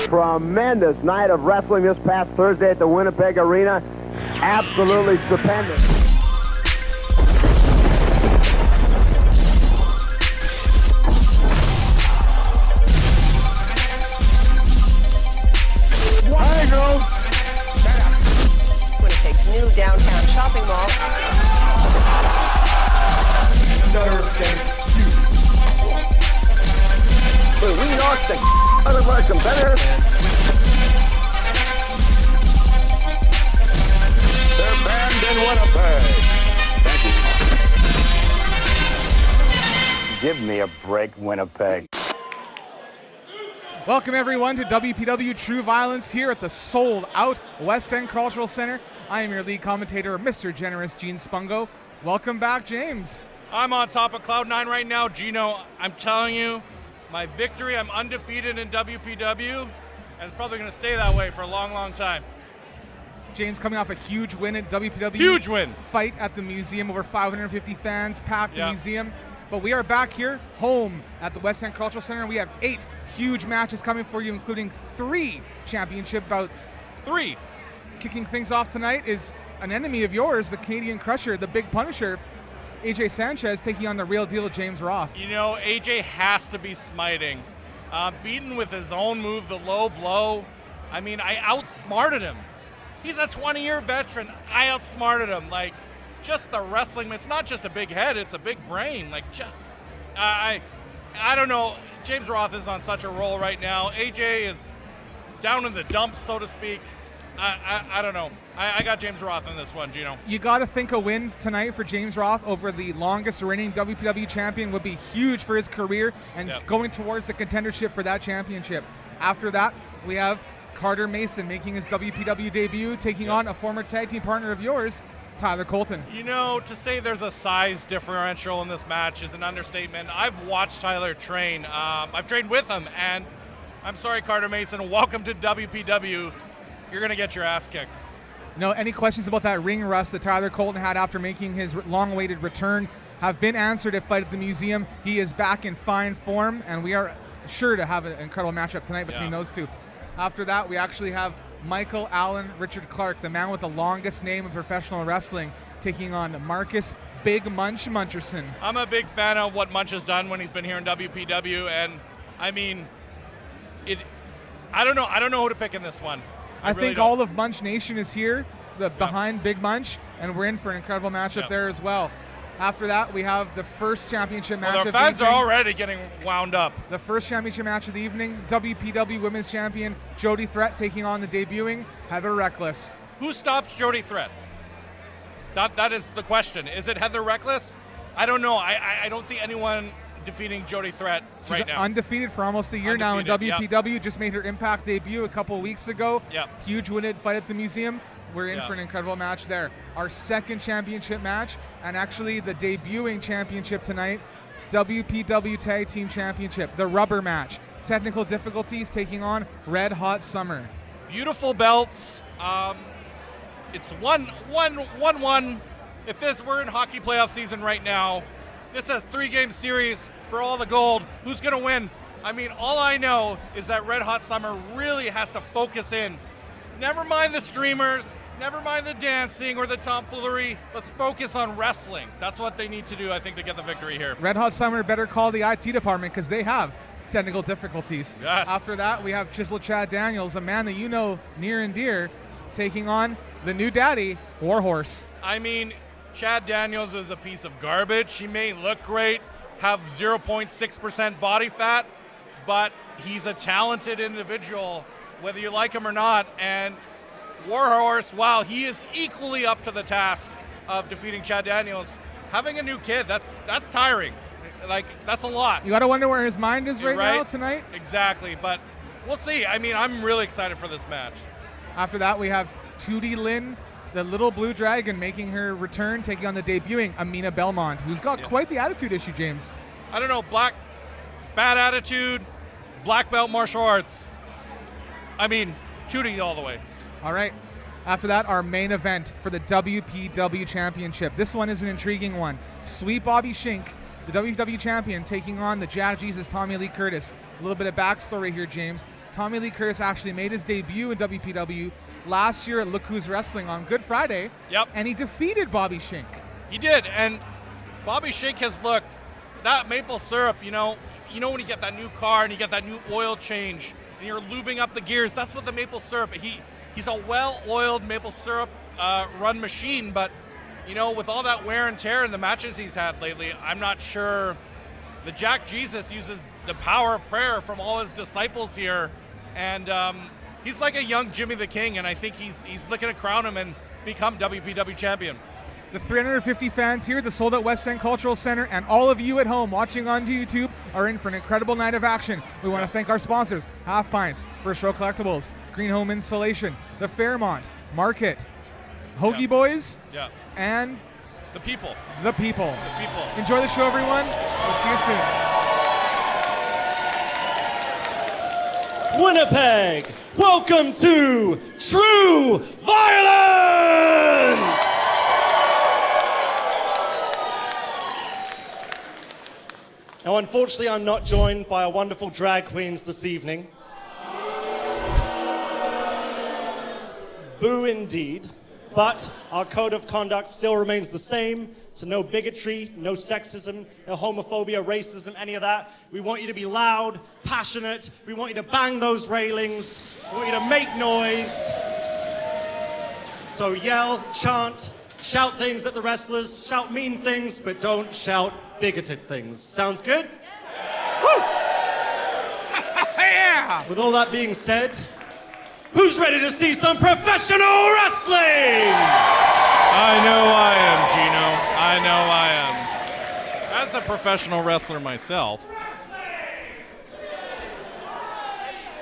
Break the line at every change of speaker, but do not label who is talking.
Tremendous night of wrestling this past Thursday at the Winnipeg Arena. Absolutely stupendous.
Winnipeg's new downtown shopping mall.
But we knocked the out of our competitors. They're banned in Winnipeg. Thank you. Give me a break, Winnipeg.
Welcome everyone to WPW True Violence here at the sold-out West End Cultural Center. I am your lead commentator, Mr. Generous Gene Spungo. Welcome back, James.
I'm on top of Cloud 9 right now, Gino. I'm telling you, my victory, I'm undefeated in WPW, and it's probably going to stay that way for a long, long time.
James coming off a huge win at WPW.
Huge win.
Fight at the museum, over 550 fans packed the museum. But we are back here, home at the West End Cultural Center. We have 8 huge matches coming for you, including 3 championship bouts.
3.
Kicking things off tonight is an enemy of yours, the Canadian Crusher, the Big Punisher, AJ Sanchez, taking on the real deal, James Roth.
You know, AJ has to be smiting. Beaten with his own move, the low blow. I mean, I outsmarted him. He's a 20-year veteran. I outsmarted him. Like, just the wrestling, it's not just a big head, it's a big brain. Like, just, I don't know. James Roth is on such a roll right now. AJ is down in the dumps, so to speak. I don't know. I got James Roth in this one, Gino.
You got to think a win tonight for James Roth over the longest reigning WPW champion would be huge for his career and going towards the contendership for that championship. After that, we have Carter Mason making his WPW debut, taking on a former tag team partner of yours, Tyler Colton.
You know, to say there's a size differential in this match is an understatement. I've watched Tyler train. I've trained with him, and I'm sorry, Carter Mason, welcome to WPW. You're going to get your ass kicked.
No, any questions about that ring rust that Tyler Colton had after making his long-awaited return have been answered at Fight at the Museum. He is back in fine form, and we are sure to have an incredible matchup tonight between those two. After that, we actually have Michael Allen Richard Clark, the man with the longest name in professional wrestling, taking on Marcus Big Munch Muncherson.
I'm a big fan of what Munch has done when he's been here in WPW, and I mean, I don't know who to pick in this one.
I think all of Munch Nation is here, behind Big Munch, and we're in for an incredible matchup there as well. After that, we have the first championship match of the evening.
Our fans are already getting wound up.
The first championship match of the evening, WPW Women's Champion Jody Threat taking on the debuting Heather Reckless.
Who stops Jody Threat? That is the question. Is it Heather Reckless? I don't know. I don't see anyone defeating Jody Threat right now.
She's undefeated for almost a year now in WPW. Just made her Impact debut a couple weeks ago. Huge win at Fight at the Museum. We're in for an incredible match there. Our second championship match, and actually the debuting championship tonight, WPW Tag Team Championship, the rubber match. Technical difficulties taking on Red Hot Summer.
Beautiful belts. It's 1-1. If we're in hockey playoff season right now, this is a 3-game series for all the gold. Who's going to win? I mean, all I know is that Red Hot Summer really has to focus in. Never mind the streamers, never mind the dancing or the tomfoolery. Let's focus on wrestling. That's what they need to do, I think, to get the victory here.
Red Hot Summer better call the IT department because they have technical difficulties.
Yes.
After that, we have Chisel Chad Daniels, a man that you know near and dear, taking on the new daddy, Warhorse.
I mean, Chad Daniels is a piece of garbage. He may look great, have 0.6% body fat, but he's a talented individual, whether you like him or not. And Warhorse, wow, he is equally up to the task of defeating Chad Daniels. Having a new kid, that's tiring. Like, that's a lot.
You got to wonder where his mind is right now tonight.
Exactly, but we'll see. I mean, I'm really excited for this match.
After that, we have Tootie Lynn, the little blue dragon, making her return, taking on the debuting Aminah Belmont, who's got quite the attitude issue, James.
I don't know, bad attitude, black belt martial arts. I mean, Tootie all the way.
All right. After that, our main event for the WPW Championship. This one is an intriguing one. Sweet Bobby Schink, the WPW Champion, taking on the Jack Jesus Tommy Lee Curtis. A little bit of backstory here, James. Tommy Lee Curtis actually made his debut in WPW last year at Look Who's Wrestling on Good Friday.
Yep.
And he defeated Bobby Schink.
He did, and Bobby Schink has looked, that maple syrup, you know when you get that new car and you get that new oil change and you're lubing up the gears, that's what the maple syrup, he's a well-oiled maple syrup run machine, but with all that wear and tear in the matches he's had lately, I'm not sure. The Jack Jesus uses the power of prayer from all his disciples here, and he's like a young Jimmy the King, and I think he's looking to crown him and become WPW champion.
The 350 fans here at the Sold Out West End Cultural Center and all of you at home watching on YouTube are in for an incredible night of action. We want to thank our sponsors, Half Pints, First Row Collectibles, Green Home Installation, the Fairmont, Market, Hoagie Boys, and
The people.
Enjoy the show, everyone. We'll see you soon.
Winnipeg, welcome to True Violence! Now, unfortunately, I'm not joined by our wonderful drag queens this evening. Boo indeed. But our code of conduct still remains the same, so no bigotry, no sexism, no homophobia, racism, any of that. We want you to be loud, passionate, we want you to bang those railings, we want you to make noise. So yell, chant, shout things at the wrestlers, shout mean things, but don't shout bigoted things. Sounds good? Yeah. Woo!
Yeah!
With all that being said, who's ready to see some professional wrestling?
I know I am, Gino. I know I am. As a professional wrestler myself,